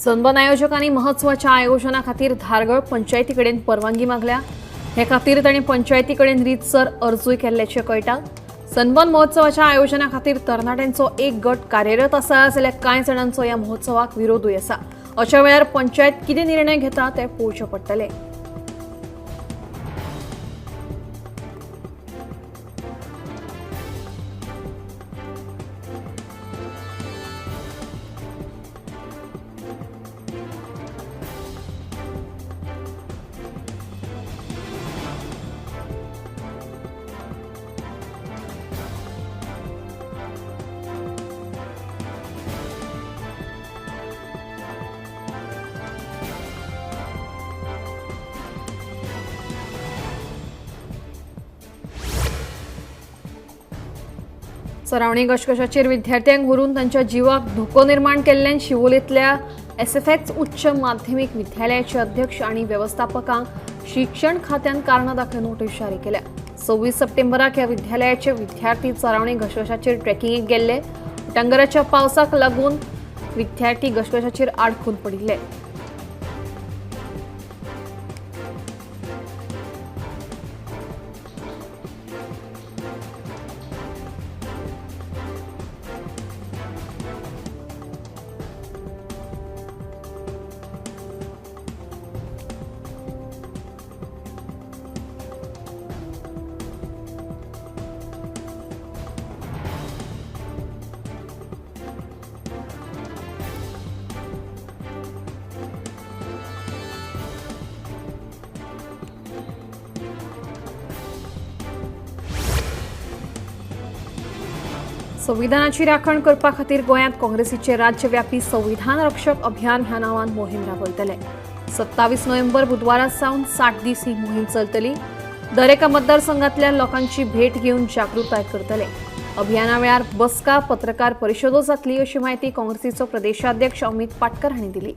Sunburn आयोजकांनी महोत्सवाच्या आयोजना खातीर धारगळ पंचायती कडेन परवानगी मागल्या। हे खातीर तांणी पंचायती कडेन रीतसर अर्जूय केल्ल्याचें कळटा। सनबर्न महोत्सवाच्या आयोजना खातीर तरणाट्यांचो एक गट कार्यरत आसा जाल्यार कांय जाणांचो ह्या महोत्सवाक विरोधूय आसा। अशा वेळार पंचायत कितें निर्णय घेता तें पळोवचें पडटलें। सरावणी गशगशाचेर विद्यार्थ्यांक व्हरून तांच्या जिवाक धोको निर्माण केल्ल्यान शिवोलेंतल्या एसएफएक्स उच्च माध्यमीक विद्यालयाचे अध्यक्ष आणि व्यवस्थापकांक शिक्षण खात्यान कारणां दाखल नोटीस जारी केल्या। 26 सप्टेंबराक ह्या विद्यालयाचे विद्यार्थी सरावणी गशगशाचेर ट्रेकिंगेक गेल्ले। उटंगराच्या पावसाक लागून विद्यार्थी गशगशाचेर आडखून पडिल्ले। संविधानाची राखण करपा खातीर गोंयांत काँग्रेसीचे राज्यव्यापी संविधान रक्षक अभियान ह्या नांवान मोहीम राबयतले। 27 नोव्हेंबर बुधवारा सावन 60 दीस ही मोहीम चलतली। दर एका मतदारसंघातल्या लोकांची भेट घेवन जागृताय करतले। अभियाना वेळार बसका, पत्रकार परिशदो जातली अशी माहिती काँग्रेसीचो प्रदेशाध्यक्ष अमित पाटकर हांणी दिली।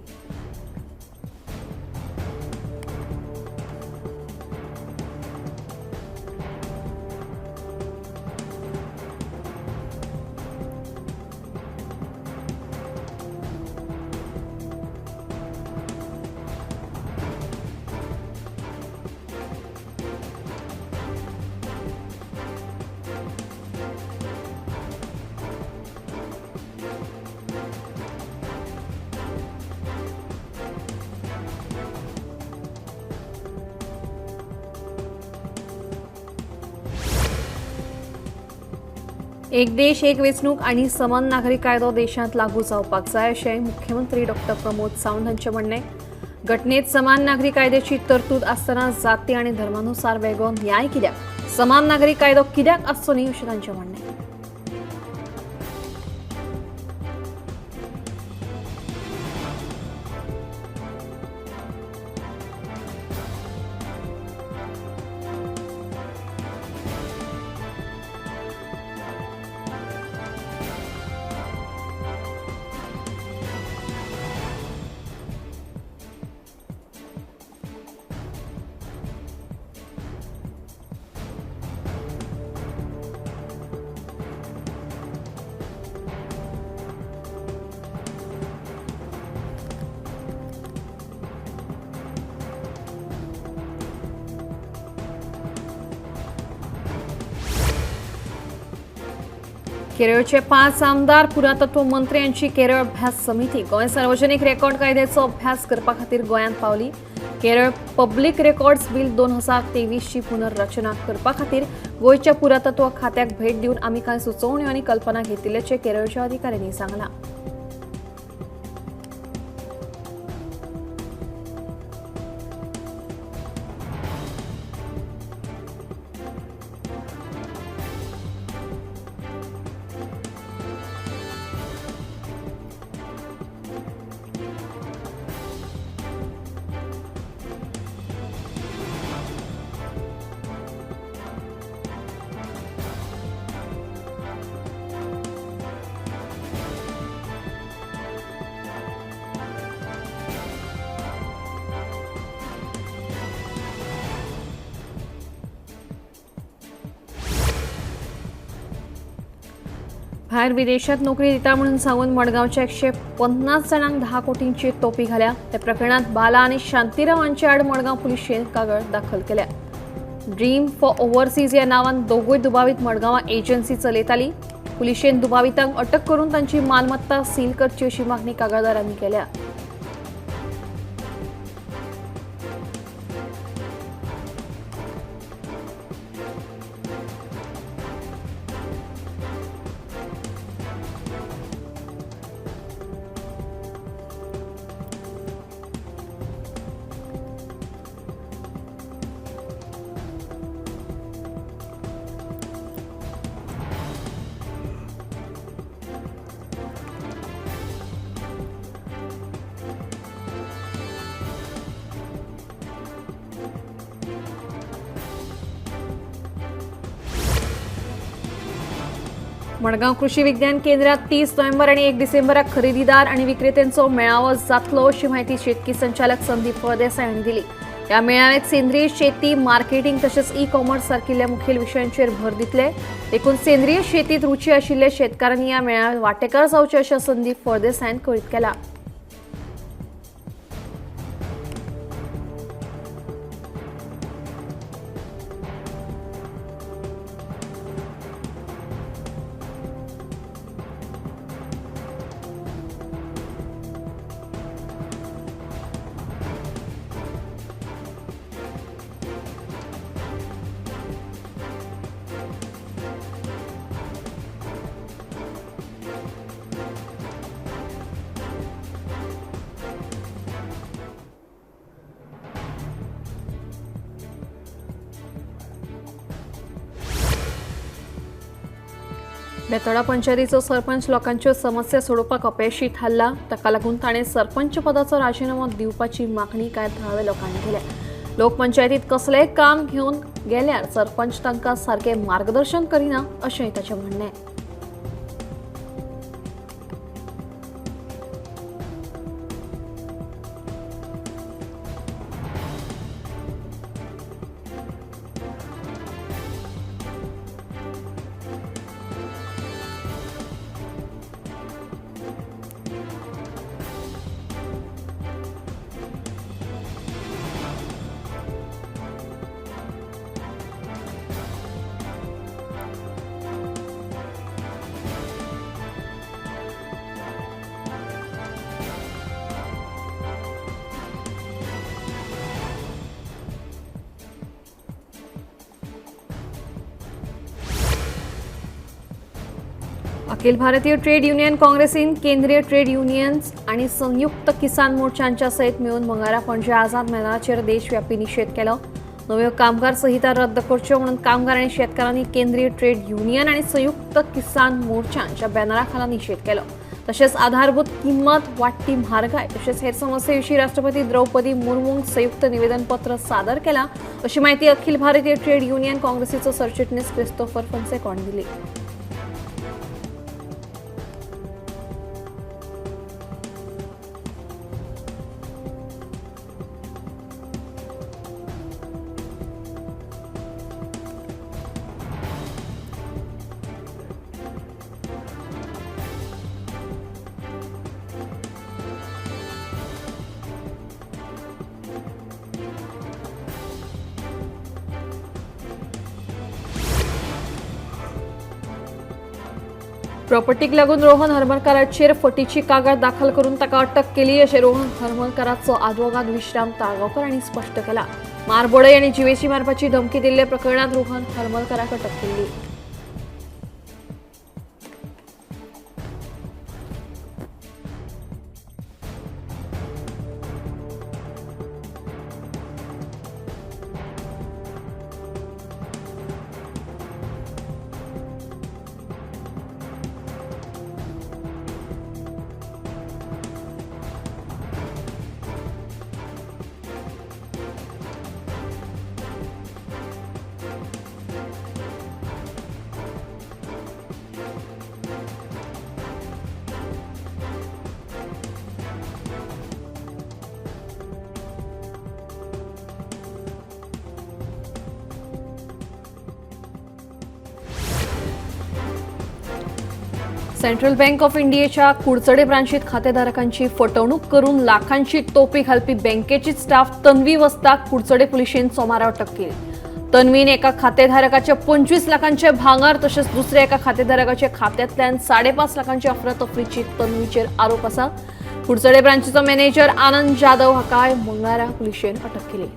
एक देश एक वेंचणूक आणि समान नागरी कायदो देशांत लागू जावपाक जाय अशें मुख्यमंत्री डॉ. प्रमोद सावंत हांचें म्हणणें। घटनेत समान नागरी कायद्याची तरतूद आसतना जाती आनी धर्मानुसार वेगळो न्याय कित्याक? समान नागरी कायदो कित्याक आसचो न्ही अशें तांचें म्हणणें। केरळचे 5 आमदार, पुरातत्व मंत्री यांची केरळ अभ्यास समिती गोंय सार्वजनिक रेकॉर्ड कायद्याचो अभ्यास करपा खातीर गोंयांत पावली। केरळ पब्लीक रेकॉर्ड्स बिल 2023 ची पुनर्रचना करपा खातीर गोंयच्या पुरातत्व खात्याक भेट दिवन आमी कांय सुचोवण्यो आनी कल्पना घेतिल्ल्याचें केरळच्या अधिकाऱ्यांनी सांगलां। भायर विदेशात नोकरी दिता म्हणून सांगून मडगावच्या 150 जणांक 10 कोटींची तोपी घाल्या. त्या प्रकरणात बाला आणि शांतीराव हांचे आड मडगाव पुलिशेन कागाळ दाखल केल्या. ड्रीम फॉर ओव्हरसीज या नावान दोगूय दुबावित मडगांवा एजन्सी चलयताली. पुलिशेन दुबावितांक अटक करून तांची मालमत्ता सील करची अशी मागणी कागाळदारांनी केल्या. मडगाव कृषी विज्ञान केंद्रात 30 नोव्हेंबर आणि 1 डिसेंबराक खरेदीदार आणि विक्रेत्यांचो मेळावो जातलो अशी माहिती शेतकी संचालक संदीप फळदेसाय हांणी दिली. या मेळाव्यात सेंद्रीय शेती, मार्केटिंग तसेच ई कॉमर्स सारकिल्ल्या मुखेल विशयांचेर भर दितले. देखून सेंद्रीय शेतीत रुची आशिल्ल्या शेतकारांनी या मेळाव्यात वांटेकार जावचे अशें संदीप फळदेसायन कळीत केला. बेतोडा पंचायतीचो सरपंच लोकांच्यो समस्या सोडोवपाक अपयशी थारला. ताका लागून ताणें सरपंच पदाचो राजीनामो दिवपाची मागणी कांय थळाव्या लोकांनी केल्या. लोक पंचायतीत कसलेंय काम घेवन गेल्यार सरपंच तांकां सारकें मार्गदर्शन करिना अशेंय ताचें म्हणणें. अखिल भारतीय ट्रेड युनियन काँग्रेसीन केंद्रीय ट्रेड युनियन्स आणि संयुक्त किसान मोर्चांच्या सयत मेळून मंगळारा पणजे आझाद मैदानाचेर देशव्यापी निषेध केलो. नव्यो कामगार संहिता रद्द करच्यो म्हणून कामगार आणि शेतकारांनी केंद्रीय ट्रेड युनियन आणि संयुक्त किसान मोर्चांच्या बॅनरा खाला निषेध केलो. तशेंच आधारभूत किंमत वाडटी म्हारगाय तशेंच हेर समस्ये राष्ट्रपती द्रौपदी मुर्मूंक संयुक्त निवेदनपत्र सादर केला अशी माहिती अखिल भारतीय ट्रेड युनियन काँग्रेसीचो सरचिटणीस क्रिस्तोफर फॉन्सेका हांणी दिली. प्रॉपर्टीक लागून रोहन हरमलकराचेर फटीची कागाळ दाखल करून ताका अटक केली अशें रोहन हरमलकराचो आदवोगाद विश्राम ताळगांवकर हांणी स्पश्ट केला. मारबोळी आनी जिवेशी मारपाची धमकी दिल्ले प्रकरणात रोहन हरमलकराक अटक केली. सेंट्रल बँक ऑफ इंडियाच्या कुडचडे ब्रांचीत खातेधारकांची फसवणूक करून लाखांची टोपी घालपी बँकेची स्टाफ तन्वी वस्ताक कुडचडे पुलिशेन सोमारा अटक केली। तन्वीन एका खातेधारकाचे 25 लाखांचे भांगार तसेच दुसऱ्या एका खातेधारकाच्या खात्यातल्यान 5.5 लाखांची अफरातफरीची तन्वीचेर आरोप आसा। कुडचडे ब्रांचीचो मॅनेजर आनंद जाधव हाकाय मंगळारा पुलिशेन अटक केली।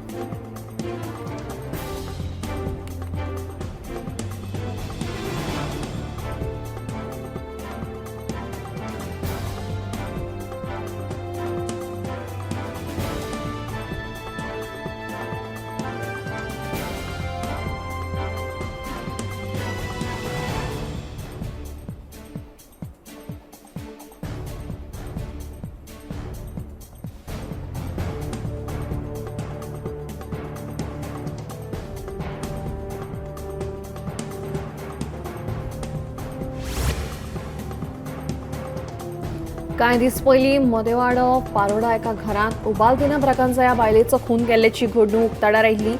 कांय दीस पयलीं मदेवाडो पारोडा एका घरांत उबालदिना ब्रागांजा ह्या बायलेचो खून केल्ल्याची घडणूक उक्ताडार आयिल्ली।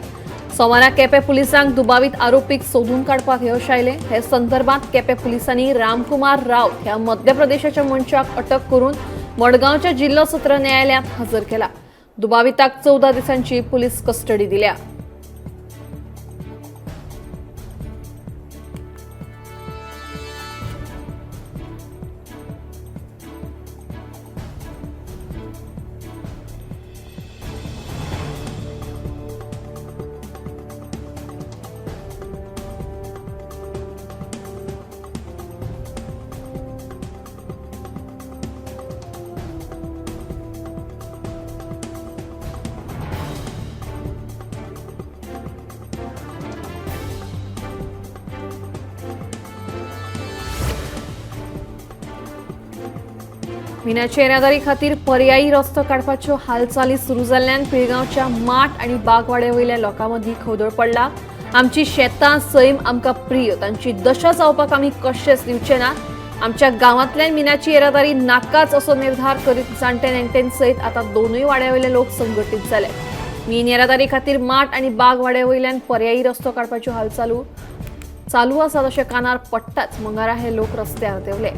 सोमारा केपें पुलिसांक दुबावीत आरोपीक सोदून काडपाक यश आयलें। हे संदर्भात केपें पुलिसांनी रामकुमार रावत ह्या मध्य प्रदेशाच्या मनशाक अटक करून मडगांवच्या जिल्लो सत्र न्यायालयांत हजर केला। दुबाविताक 14 दिसांची पुलीस कस्टडी दिल्या। मिनाची येरादारी खातीर पर्यायी रस्तो काडपाच्यो हालचाली सुरू जाल्ल्यान पिळगांवच्या माठ आनी बागवाड्या वयल्या लोकां मदीं खवदळ पडला। आमची शेतां सैम आमकां प्रिय, तांची दशा जावपाक आमी कशेच दिवचे नात। आमच्या गांवांतल्यान मिनाची येरादारी नाकाच असो निर्धार करीत जाणटे नेणटेन सयत आतां दोनूय वाड्या वयले लोक संघटीत जाले। मीन येरादारी खातीर माठ आनी बागवाड्या वयल्यान पर्यायी रस्तो काडपाच्यो हालचाली चालू आसात अशें कानार पडटाच मंगळारा हे लोक रस्त्यार देवले।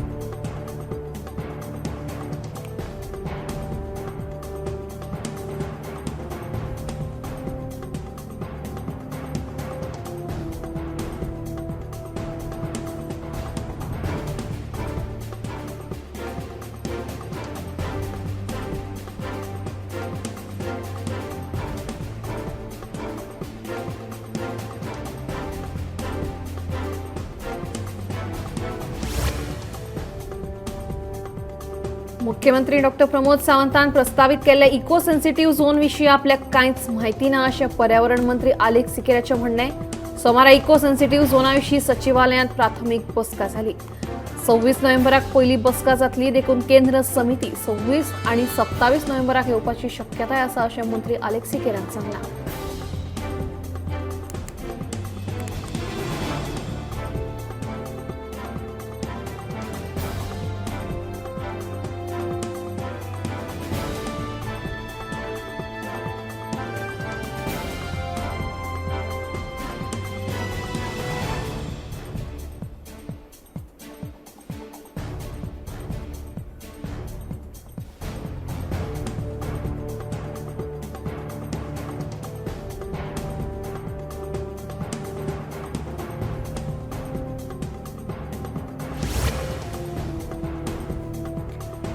मुख्यमंत्री डॉक्टर प्रमोद सावंतान प्रस्तावित केल्ल्या इको सेन्सिटिव्ह झोन विशीं आपल्याक कांयच म्हायती ना अशें पर्यावरण मंत्री आलेख सिकेराचें म्हणणें। सोमारा इको सेन्सिटिव्ह झोना विशीं सचिवालयांत प्राथमीक बसका जाली। 26 नोव्हेंबराक पयली बसका जातली, देखून केंद्र समिती 26 आनी 27 नोव्हेंबराक येवपाची शक्यताय आसा अशें मंत्री आलेख सिकेरान सांगलां।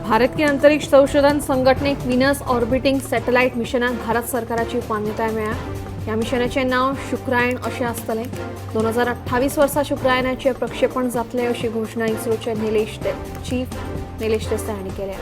भारतीय अंतरिक्ष संशोधन संघटनेक विनस ऑर्बिटिंग सॅटेलायट मिशनाक भारत सरकाराची मान्यताय मेळ्ळ्या। ह्या मिशनाचें नांव शुक्रायण अशें आसतलें। 2028 वर्सा शुक्रायणाचें प्रक्षेपण जातलें अशी घोशणा इस्रोचे चीफ निलेश देसाई हांणी केल्या।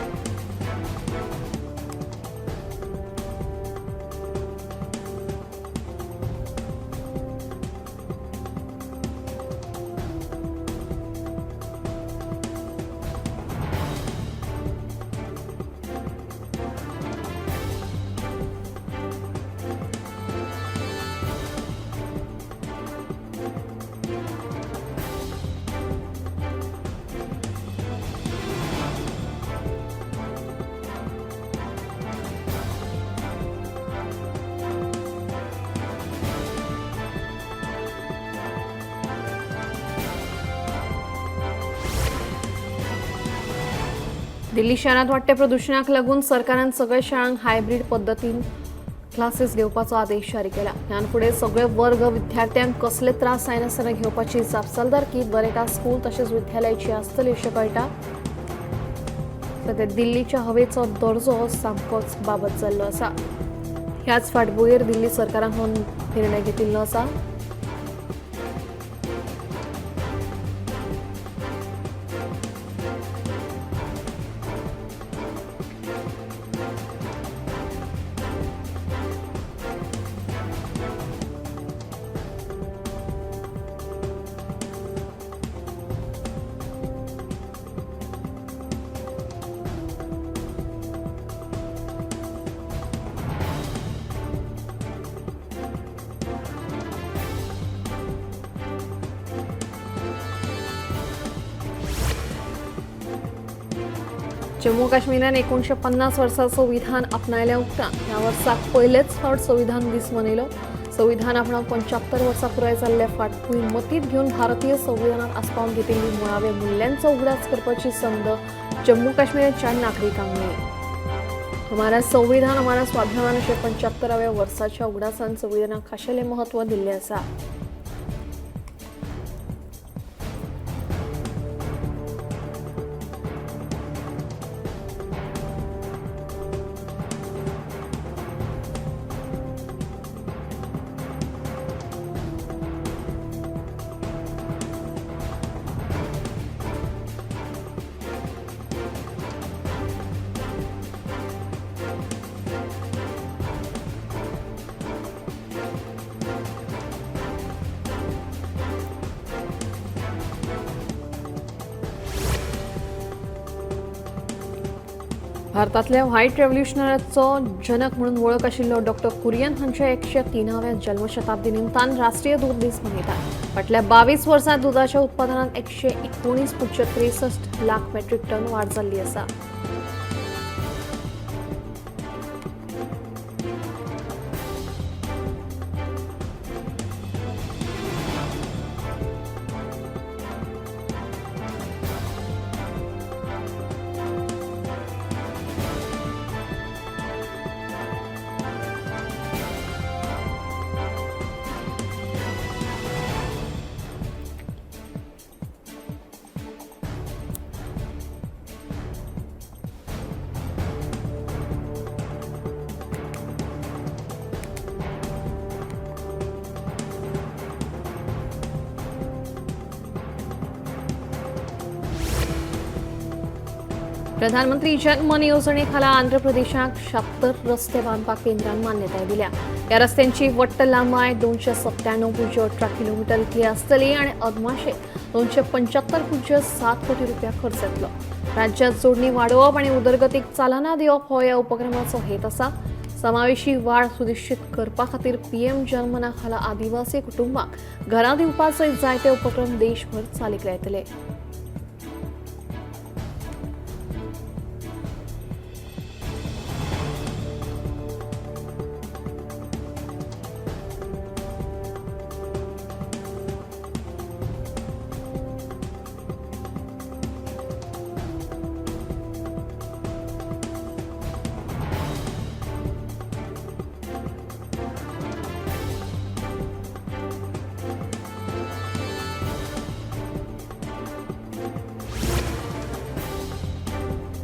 दिल्ली शहरात वाडट्या प्रदूषणाक लागून सरकारान सगळ्या शाळांक हायब्रीड पद्धतीन क्लासेस घेवपाचो आदेश जारी केला. ह्यान फुडें सगळे वर्ग विद्यार्थ्यांक कसले त्रास जायनासतना घेवपाची जापसालदारकी दरेका स्कूल तशेंच विद्यालयाची आसतली अशें कळटा. सध्या दिल्लीच्या हवेचो दर्जो सामकोच बाबत जाल्लो आसा. ह्याच फाटभुंयेर दिल्ली सरकारान हो निर्णय घेतिल्लो आसा. जम्मू काश्मीरान 1950 वर्साचो विधान आपणायल्या उपरांत ह्या वर्साक पयलेच फावट संविधान दीस मनयलो. संविधान आपणाक 75 वर्सां पुराय जाल्ल्या फाटभुंय मतींत घेवन भारतीय संविधानात आस्पावन घेतिल्ली मुळाव्या मुल्यांचो उगडास करपाची संद जम्मू काश्मीराच्या नागरिकांक मेळ्ळी. हमारा संविधान हमारा स्वाभिमान अशें 75व्या वर्साच्या उगडासान संविधानाक खाशेलें महत्व दिल्लें आसा. भारतातल्या व्हाईट रेव्होल्युशनाचो जनक म्हणून वळख आशिल्लो डॉक्टर कुरियन हांच्या 103व्या जन्मशताब्दी निमतान राष्ट्रीय दूध दीस मनयतात. फाटल्या 22 वर्सांत दुधाच्या उत्पादनात 119.63 लाख मेट्रिक टन वाड जाल्ली आसा. प्रधानमंत्री जनमन येवजणेखाला आंध्र प्रदेशाक 76 रस्ते बांदपाक केंद्रान मान्यताय दिल्या. या रस्त्यांची वट्ट लांबाय 297.18 किलोमीटर इतली आसतली आणि अदमाशे 275.7 कोटी रुपया खर्च येतलो. राज्यात जोडणी वाडोवप आणि उदरगतीक चालना दिवप हो या उपक्रमाचो हेत आसा. समावेशी वाढ सुनिश्चित करपा खातीर पीएम जनमना खाला आदिवासी कुटुंबांक घरां दिवपाचे जायते उपक्रम देशभर चालीक लायतले.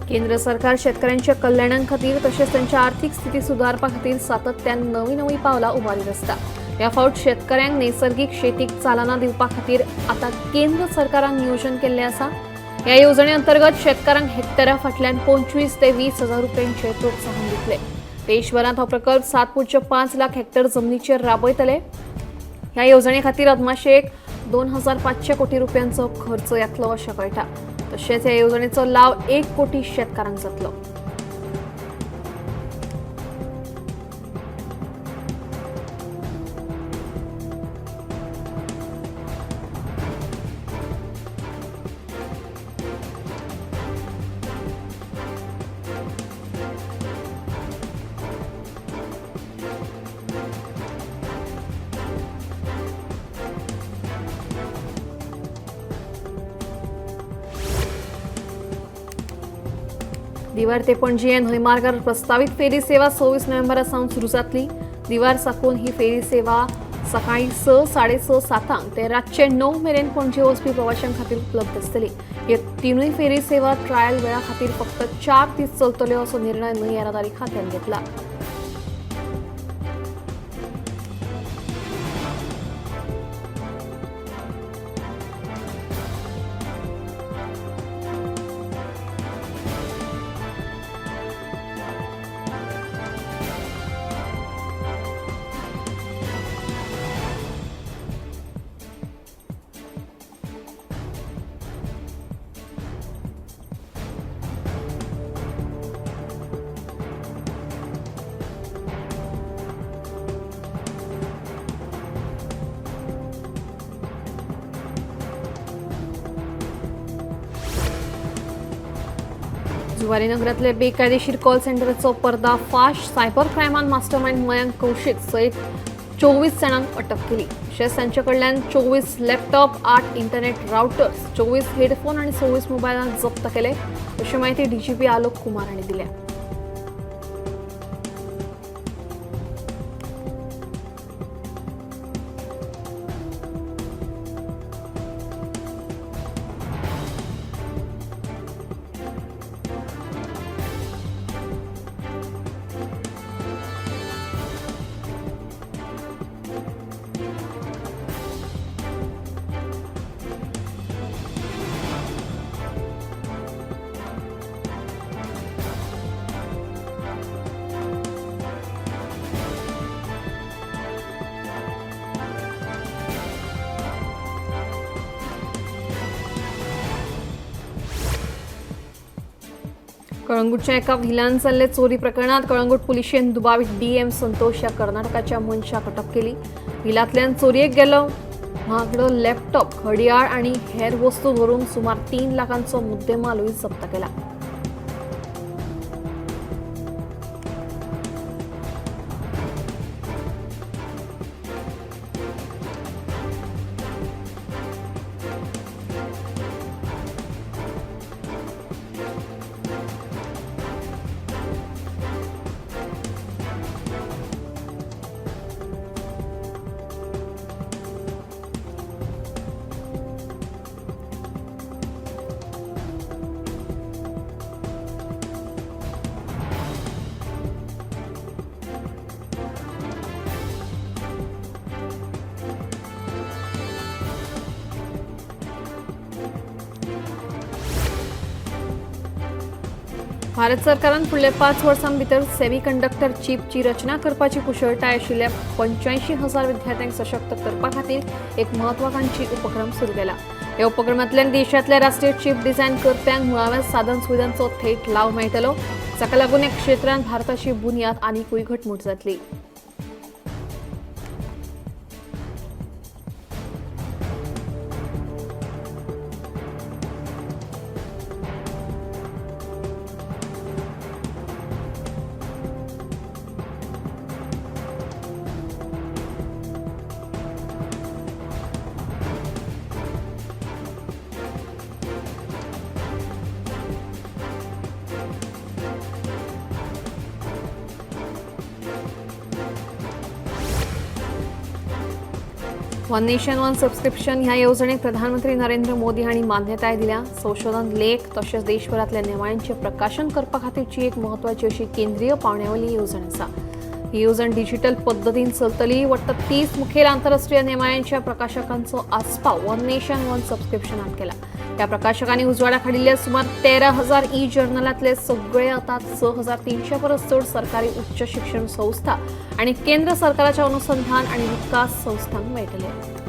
केंद्र सरकार शेतकऱ्यांच्या कल्याणा खातीर तशेंच त्यांच्या आर्थिक स्थिती सुधारपा खातीर सातत्यान नवी पावलां उबारीत आसता. ह्या फावट शेतकऱ्यांक नैसर्गिक शेतीक चालना दिवपा खातीर आता केंद्र सरकारान नियोजन केल्लें आसा. ह्या येवजणे अंतर्गत शेतकऱ्यांक हेक्टरा फाटल्यान 25 ते 20 हजार रुपयांचे प्रोत्साहन दितले. देशभरात हो प्रकल्प 7.5 लाख हेक्टर जमनीचेर राबयतले. ह्या येवजणे खातीर अदमाशे 2500 कोटी रुपयांचो खर्च येतलो अशें कळटा. तशेंच ह्या येवजणेचो लाव 1 कोटी शेतकारांक जातलो. दिवार ते पणजी न्हंय मार्गार प्रस्तावित फेरी सेवा 26 नोव्हेंबरा सावन सुरू जातली। दिवार साकून ही फेरी सेवा सकाळी 6, 6:30, 7 ते रातचे 9 मेरेन पणजी वचपी प्रवाशां खातीर उपलब्ध आसतली। ह्यो तिनूय फेरी सेवा ट्रायल वेळा खातीर फक्त 4 दीस चलतल्यो असो निर्णय न्हंय येरादारी खात्यान घेतला। जुवारी नगरांतले बेकायदेशीर कॉल सेंटराचो पर्दाफाश सायबर क्रायमान मास्टरमाइंड मयांक कौशिक सयत 24 जाणांक अटक केली। तशेंच तांचे कडल्यान 24 लॅपटॉप, 8 इंटरनेट राउटर्स, 24 हेडफोन आनी 26 मोबायलां जप्त केले, अशी माहिती डीजीपी आलोक कुमार हांणी दिल्या। कळंगूटच्या एका व्हिलान जाल्ले चोरी प्रकरणात कळंगूट पुलिशेन दुबावित डीएम संतोष ह्या कर्नाटकाच्या मनशाक अटक केली। व्हिलांतल्यान चोरयेक गेलो म्हागडो लॅपटॉप, घडयाळ आनी हेर वस्तू धरून सुमार 3 लाखांचो मुद्देमालूय जप्त केला। भारत सरकारान फुडल्या 5 वर्सां भितर सेमीकंडक्टर चिपची रचना करपाची कुशळटाय आशिल्ल्या 85,000 विद्यार्थ्यांक सशक्त करपा खातीर एक म्हत्वाकांक्षी उपक्रम सुरू केला। ह्या उपक्रमांतल्यान देशांतल्या राष्ट्रीय चिप डिझायन करप्यांक मुळाव्या साधन सुविधांचो थेट लाव मेळटलो, जाका लागून ह्या क्षेत्रांत भारताची बुन्याद आनीकूय घटमूट जातली। वन नेशन वन सबस्क्रिप्शन ह्या येवजणेक प्रधानमंत्री नरेंद्र मोदी हांणी मान्यताय दिल्या। संशोधन, लेख तशेंच देशभरातल्या नेमाळ्यांचे प्रकाशन करपा खातीरची एक म्हत्वाची अशी केंद्रीय पावण्यावली येवजण आसा। ही येवजण डिजिटल पद्दतीन चलतली। वट्ट 30 मुखेल आंतरराष्ट्रीय नेमाळ्यांच्या प्रकाशकांचो आस्पाव वन नेशन वन सबस्क्रिप्शनान केला। ह्या प्रकाशकांनी उजवाडा हाडिल्ल्या सुमार 13,000 ई जर्नलांतले सगळे आतां 6,300 परस चड सरकारी उच्च शिक्षण संस्था आणि केंद्र सरकाराच्या अनुसंधान आणि विकास संस्थांक मेळटले।